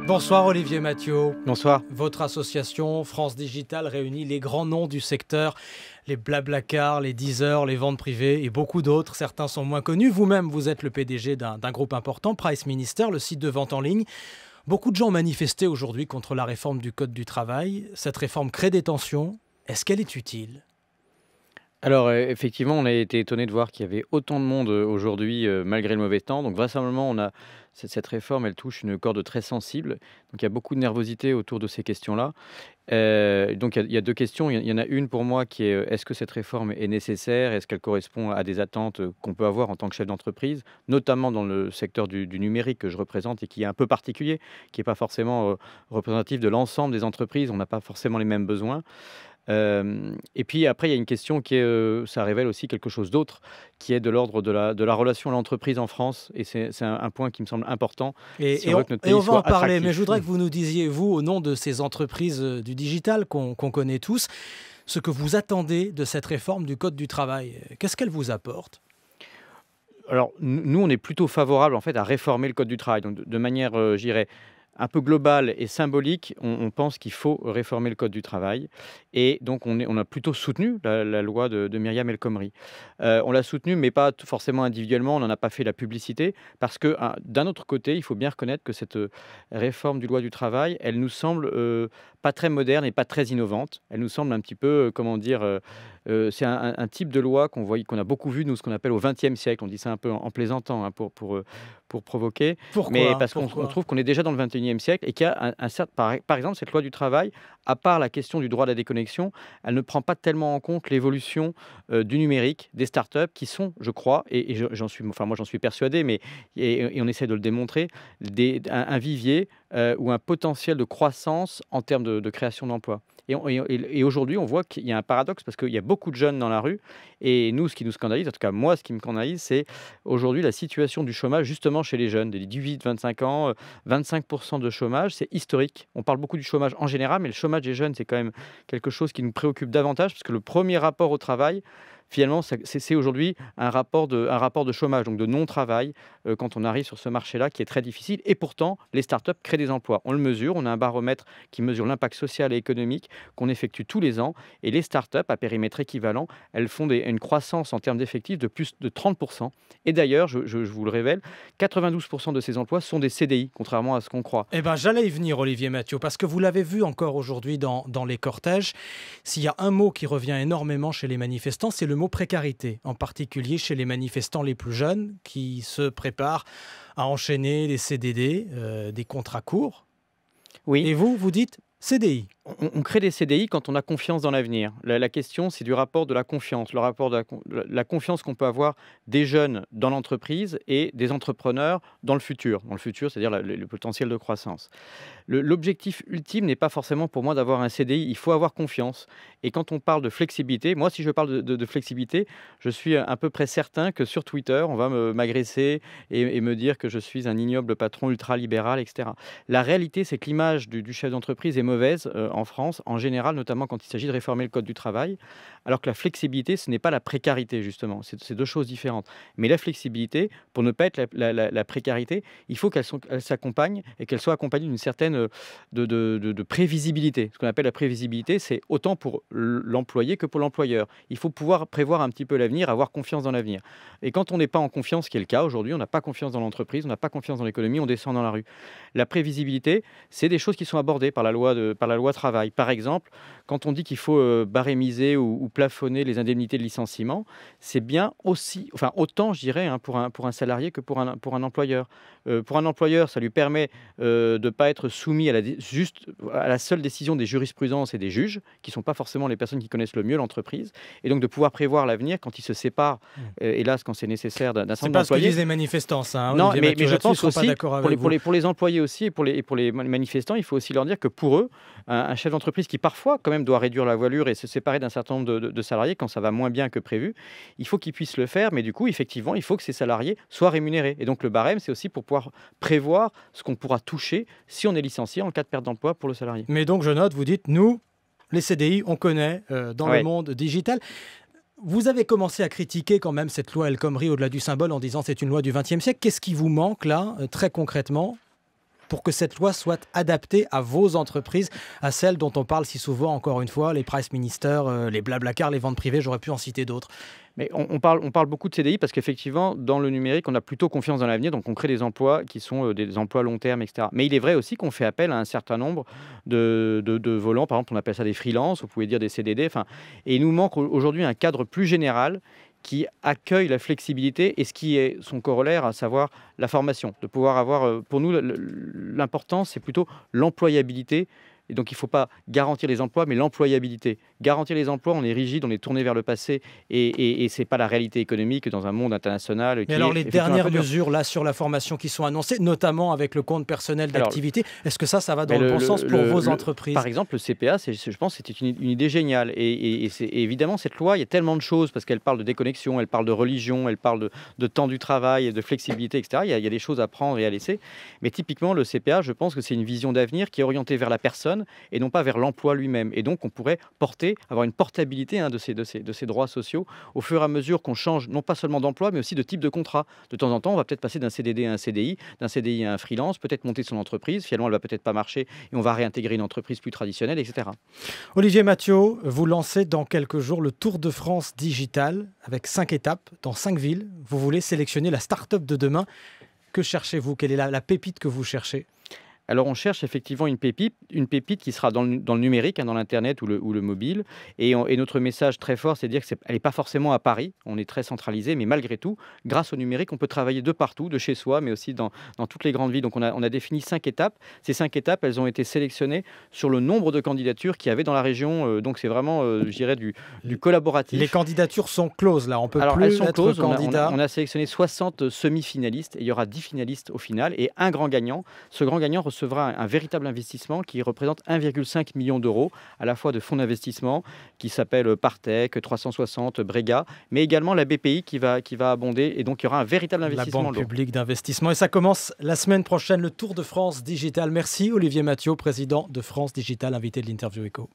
Bonsoir Olivier Mathieu. Bonsoir. Votre association France Digital réunit les grands noms du secteur, les Blablacar, les Deezer, les ventes privées et beaucoup d'autres. Certains sont moins connus. Vous-même, vous êtes le PDG d'un groupe important, Price Minister, le site de vente en ligne. Beaucoup de gens ont manifesté aujourd'hui contre la réforme du Code du travail. Cette réforme crée des tensions. Est-ce qu'elle est utile ? Alors effectivement, on a été étonné de voir qu'il y avait autant de monde aujourd'hui malgré le mauvais temps. Donc vraisemblablement, cette réforme, elle touche une corde très sensible. Donc il y a beaucoup de nervosité autour de ces questions-là. Donc il y a deux questions. Il y en a une pour moi qui est est-ce que cette réforme est nécessaire? Est-ce qu'elle correspond à des attentes qu'on peut avoir en tant que chef d'entreprise, notamment dans le secteur du numérique que je représente et qui est un peu particulier, qui n'est pas forcément représentatif de l'ensemble des entreprises. On n'a pas forcément les mêmes besoins. Et puis après, il y a une question qui est, ça révèle aussi quelque chose d'autre, qui est de l'ordre de la relation à l'entreprise en France. Et c'est un point qui me semble important. Et on va en parler, mais je voudrais que vous nous disiez, vous, au nom de ces entreprises du digital qu'on connaît tous, ce que vous attendez de cette réforme du Code du travail. Qu'est-ce qu'elle vous apporte ? Alors, nous, on est plutôt favorable en fait à réformer le Code du travail. Donc, de manière, je dirais, un peu globale et symbolique, on pense qu'il faut réformer le Code du travail. Et donc, on a plutôt soutenu la loi de Myriam El Khomri. On l'a soutenu, mais pas forcément individuellement. On n'en a pas fait la publicité. Parce que, d'un autre côté, il faut bien reconnaître que cette réforme du loi du travail, elle nous semble pas très moderne et pas très innovante. Elle nous semble un petit peu, comment dire, c'est un type de loi qu'on a beaucoup vu, nous, ce qu'on appelle au XXe siècle. On dit ça un peu en plaisantant, hein, pour provoquer. Pourquoi ? Mais parce qu'on trouve qu'on est déjà dans le XXIe siècle et qu'il y a par exemple, cette loi du travail, à part la question du droit à la déconnexion, elle ne prend pas tellement en compte l'évolution du numérique, des startups qui sont, je crois, moi j'en suis persuadé, et on essaie de le démontrer, un vivier ou un potentiel de croissance en termes de création d'emplois. Et aujourd'hui, on voit qu'il y a un paradoxe parce qu'il y a beaucoup de jeunes dans la rue. Et nous, ce qui nous scandalise, en tout cas moi, ce qui me scandalise, c'est aujourd'hui la situation du chômage justement chez les jeunes, des 18-25 ans, 25% de chômage, c'est historique. On parle beaucoup du chômage en général, mais le chômage des jeunes, c'est quand même quelque chose qui nous préoccupe davantage parce que le premier rapport au travail, finalement, c'est aujourd'hui un rapport de chômage, donc de non-travail, quand on arrive sur ce marché-là qui est très difficile. Et pourtant, les startups créent des emplois. On le mesure, on a un baromètre qui mesure l'impact social et économique qu'on effectue tous les ans. Et les startups, à périmètre équivalent, elles font une croissance en termes d'effectifs de plus de 30%. Et d'ailleurs, je vous le révèle, 92% de ces emplois sont des CDI, contrairement à ce qu'on croit. Eh bien, j'allais y venir, Olivier Mathieu, parce que vous l'avez vu encore aujourd'hui dans les cortèges. S'il y a un mot qui revient énormément chez les manifestants, c'est le mot précarité, en particulier chez les manifestants les plus jeunes qui se préparent à enchaîner les CDD, des contrats courts. Oui. Et vous dites CDI. On crée des CDI quand on a confiance dans l'avenir. La question, c'est du rapport de la confiance, le rapport de la confiance qu'on peut avoir des jeunes dans l'entreprise et des entrepreneurs dans le futur. Dans le futur, c'est-à-dire le potentiel de croissance. L'objectif ultime n'est pas forcément pour moi d'avoir un CDI, il faut avoir confiance. Et quand on parle de flexibilité, moi si je parle de flexibilité, je suis à peu près certain que sur Twitter, on va m'agresser et me dire que je suis un ignoble patron ultralibéral, etc. La réalité, c'est que l'image du chef d'entreprise est mauvaise en France, en général, notamment quand il s'agit de réformer le Code du travail, alors que la flexibilité, ce n'est pas la précarité, justement. C'est deux choses différentes. Mais la flexibilité, pour ne pas être la précarité, il faut qu'elle s'accompagne et qu'elle soit accompagnée d'une certaine de prévisibilité. Ce qu'on appelle la prévisibilité, c'est autant pour l'employé que pour l'employeur. Il faut pouvoir prévoir un petit peu l'avenir, avoir confiance dans l'avenir. Et quand on n'est pas en confiance, ce qui est le cas aujourd'hui, on n'a pas confiance dans l'entreprise, on n'a pas confiance dans l'économie, on descend dans la rue. La prévisibilité, c'est des choses qui sont abordées par la loi travail. Par exemple, quand on dit qu'il faut barémiser ou plafonner les indemnités de licenciement, c'est bien aussi, enfin autant, je dirais, hein, pour un salarié que pour un employeur. Pour un employeur, ça lui permet de ne pas être soumis à la seule décision des jurisprudences et des juges, qui ne sont pas forcément les personnes qui connaissent le mieux l'entreprise, et donc de pouvoir prévoir l'avenir quand ils se séparent, hélas, quand c'est nécessaire d'un certain nombre d'employés. C'est pas ce que disent les manifestants, ça. Hein, non, mais je pense aussi, pour les employés aussi, et pour les manifestants, il faut aussi leur dire que pour eux, un chef d'entreprise qui parfois quand même doit réduire la voilure et se séparer d'un certain nombre de salariés quand ça va moins bien que prévu, il faut qu'il puisse le faire, mais du coup, effectivement, il faut que ces salariés soient rémunérés. Et donc le barème, c'est aussi pour pouvoir prévoir ce qu'on pourra toucher si on est licencié en cas de perte d'emploi pour le salarié. Mais donc, je note, vous dites, nous, les CDI, on connaît dans le monde digital. Vous avez commencé à critiquer quand même cette loi El Khomri au-delà du symbole en disant c'est une loi du XXe siècle. Qu'est-ce qui vous manque là, très concrètement ? pour que cette loi soit adaptée à vos entreprises, à celles dont on parle si souvent, encore une fois, les Price Minister, les Blablacar, les ventes privées, j'aurais pu en citer d'autres. Mais on parle beaucoup de CDI parce qu'effectivement, dans le numérique, on a plutôt confiance dans l'avenir, donc on crée des emplois qui sont des emplois long terme, etc. Mais il est vrai aussi qu'on fait appel à un certain nombre de volants. Par exemple, on appelle ça des freelances, vous pouvez dire des CDD. Et il nous manque aujourd'hui un cadre plus général qui accueille la flexibilité et ce qui est son corollaire, à savoir la formation. De pouvoir avoir, pour nous, l'important, c'est plutôt l'employabilité. Et donc, il ne faut pas garantir les emplois, mais l'employabilité. Garantir les emplois, on est rigide, on est tourné vers le passé, et ce n'est pas la réalité économique dans un monde international. Mais alors, les dernières mesures là sur la formation qui sont annoncées, notamment avec le compte personnel d'activité, est-ce que ça va dans le bon sens pour vos entreprises? Par exemple, le CPA, je pense que c'était une idée géniale. Et évidemment, cette loi, il y a tellement de choses, parce qu'elle parle de déconnexion, elle parle de religion, elle parle de temps du travail, de flexibilité, etc. Il y a des choses à prendre et à laisser. Mais typiquement, le CPA, je pense que c'est une vision d'avenir qui est orientée vers la personne et non pas vers l'emploi lui-même. Et donc, on pourrait avoir une portabilité de ces droits sociaux au fur et à mesure qu'on change, non pas seulement d'emploi, mais aussi de type de contrat. De temps en temps, on va peut-être passer d'un CDD à un CDI, d'un CDI à un freelance, peut-être monter son entreprise. Finalement, elle va peut-être pas marcher et on va réintégrer une entreprise plus traditionnelle, etc. Olivier Mathiot, vous lancez dans quelques jours le Tour de France digital avec 5 étapes dans 5 villes. Vous voulez sélectionner la start-up de demain. Que cherchez-vous? Quelle est la pépite que vous cherchez? Alors, on cherche effectivement une pépite qui sera dans le numérique, dans l'Internet ou le mobile. Et notre message très fort, c'est de dire qu'elle n'est pas forcément à Paris. On est très centralisé, mais malgré tout, grâce au numérique, on peut travailler de partout, de chez soi, mais aussi dans toutes les grandes villes. Donc, on a défini 5 étapes. Ces 5 étapes, elles ont été sélectionnées sur le nombre de candidatures qu'il y avait dans la région. Donc, c'est vraiment, je dirais, du collaboratif. Les candidatures sont closes, là. On peut Alors, plus elles sont être closes. candidat. On a sélectionné 60 semi-finalistes et il y aura 10 finalistes au final et un grand gagnant. Ce grand gagnant recevra un véritable investissement qui représente 1,5 million d'euros, à la fois de fonds d'investissement qui s'appellent Partech, 360, Brega, mais également la BPI qui va abonder. Et donc, il y aura un véritable investissement. La Banque publique d'investissement. Et ça commence la semaine prochaine, le Tour de France Digital. Merci Olivier Mathiot, président de France Digital, invité de l'Interview Éco.